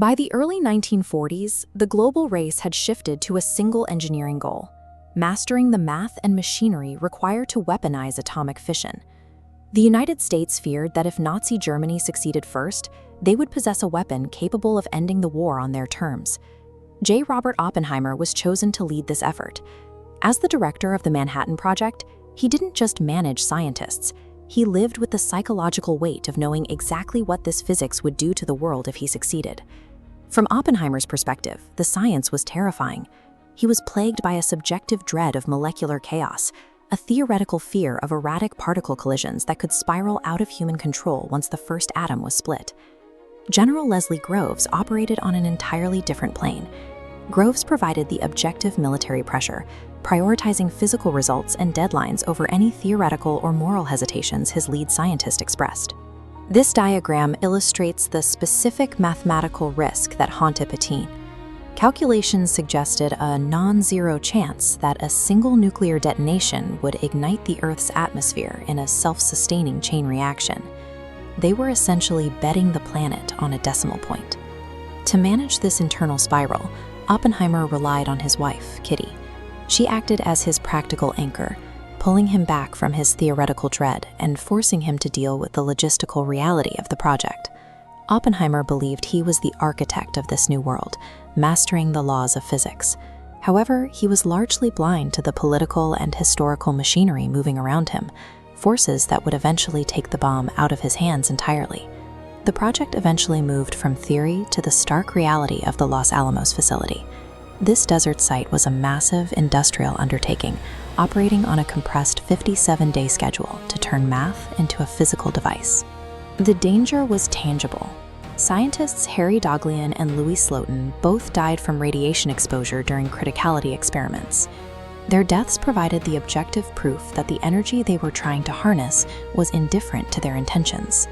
By the early 1940s, the global race had shifted to a single engineering goal: mastering the math and machinery required to weaponize atomic fission. The United States feared that if Nazi Germany succeeded first, they would possess a weapon capable of ending the war on their terms. J. Robert Oppenheimer was chosen to lead this effort. As the director of the Manhattan Project, he didn't just manage scientists. He lived with the psychological weight of knowing exactly what this physics would do to the world if he succeeded. From Oppenheimer's perspective, the science was terrifying. He was plagued by a subjective dread of molecular chaos, a theoretical fear of erratic particle collisions that could spiral out of human control once the first atom was split. General Leslie Groves operated on an entirely different plane. Groves provided the objective military pressure, prioritizing physical results and deadlines over any theoretical or moral hesitations his lead scientist expressed. This diagram illustrates the specific mathematical risk that haunted Petain. Calculations suggested a non-zero chance that a single nuclear detonation would ignite the Earth's atmosphere in a self-sustaining chain reaction. They were essentially betting the planet on a decimal point. To manage this internal spiral, Oppenheimer relied on his wife, Kitty. She acted as his practical anchor, pulling him back from his theoretical dread and forcing him to deal with the logistical reality of the project. Oppenheimer believed he was the architect of this new world, mastering the laws of physics. However, he was largely blind to the political and historical machinery moving around him, forces that would eventually take the bomb out of his hands entirely. The project eventually moved from theory to the stark reality of the Los Alamos facility. This desert site was a massive industrial undertaking, operating on a compressed 57-day schedule to turn math into a physical device. The danger was tangible. Scientists Harry Daghlian and Louis Slotin both died from radiation exposure during criticality experiments. Their deaths provided the objective proof that the energy they were trying to harness was indifferent to their intentions.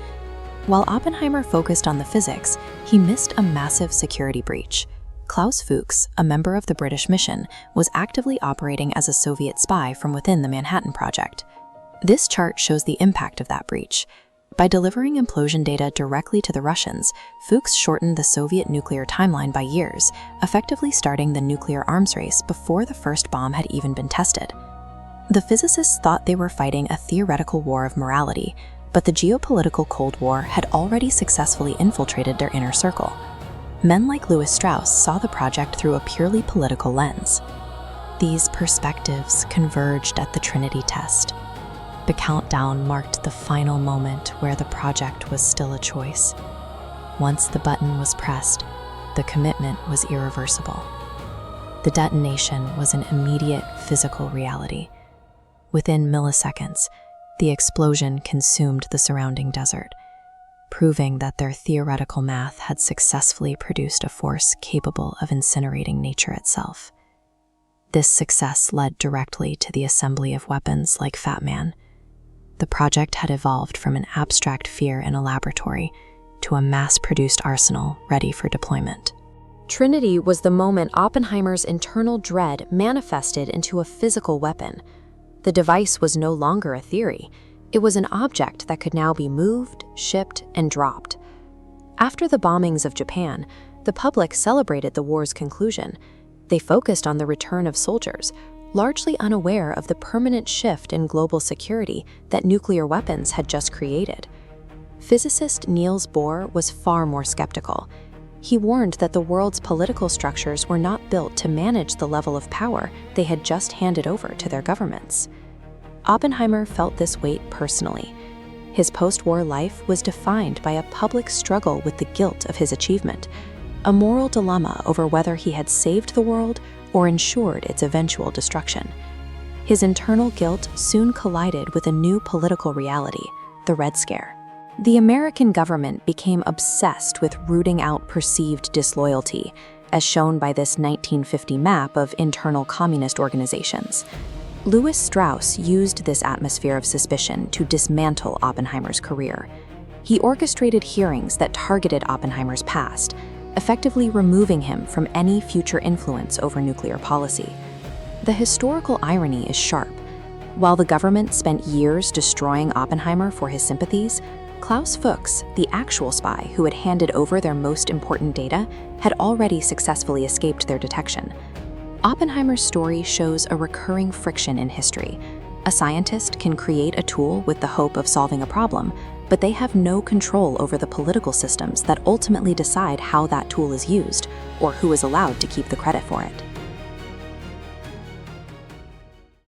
While Oppenheimer focused on the physics, he missed a massive security breach. Klaus Fuchs, a member of the British mission, was actively operating as a Soviet spy from within the Manhattan Project. This chart shows the impact of that breach. By delivering implosion data directly to the Russians, Fuchs shortened the Soviet nuclear timeline by years, effectively starting the nuclear arms race before the first bomb had even been tested. The physicists thought they were fighting a theoretical war of morality, but the geopolitical Cold War had already successfully infiltrated their inner circle. Men like Lewis Strauss saw the project through a purely political lens. These perspectives converged at the Trinity test. The countdown marked the final moment where the project was still a choice. Once the button was pressed, the commitment was irreversible. The detonation was an immediate physical reality. Within milliseconds, the explosion consumed the surrounding desert, proving that their theoretical math had successfully produced a force capable of incinerating nature itself. This success led directly to the assembly of weapons like Fat Man. The project had evolved from an abstract fear in a laboratory to a mass-produced arsenal ready for deployment. Trinity was the moment Oppenheimer's internal dread manifested into a physical weapon. The device was no longer a theory. It was an object that could now be moved, shipped, and dropped. After the bombings of Japan, the public celebrated the war's conclusion. They focused on the return of soldiers, largely unaware of the permanent shift in global security that nuclear weapons had just created. Physicist Niels Bohr was far more skeptical. He warned that the world's political structures were not built to manage the level of power they had just handed over to their governments. Oppenheimer felt this weight personally. His post-war life was defined by a public struggle with the guilt of his achievement, a moral dilemma over whether he had saved the world or ensured its eventual destruction. His internal guilt soon collided with a new political reality, the Red Scare. The American government became obsessed with rooting out perceived disloyalty, as shown by this 1950 map of internal communist organizations. Lewis Strauss used this atmosphere of suspicion to dismantle Oppenheimer's career. He orchestrated hearings that targeted Oppenheimer's past, effectively removing him from any future influence over nuclear policy. The historical irony is sharp. While the government spent years destroying Oppenheimer for his sympathies, Klaus Fuchs, the actual spy who had handed over their most important data, had already successfully escaped their detection. Oppenheimer's story shows a recurring friction in history. A scientist can create a tool with the hope of solving a problem, but they have no control over the political systems that ultimately decide how that tool is used or who is allowed to keep the credit for it.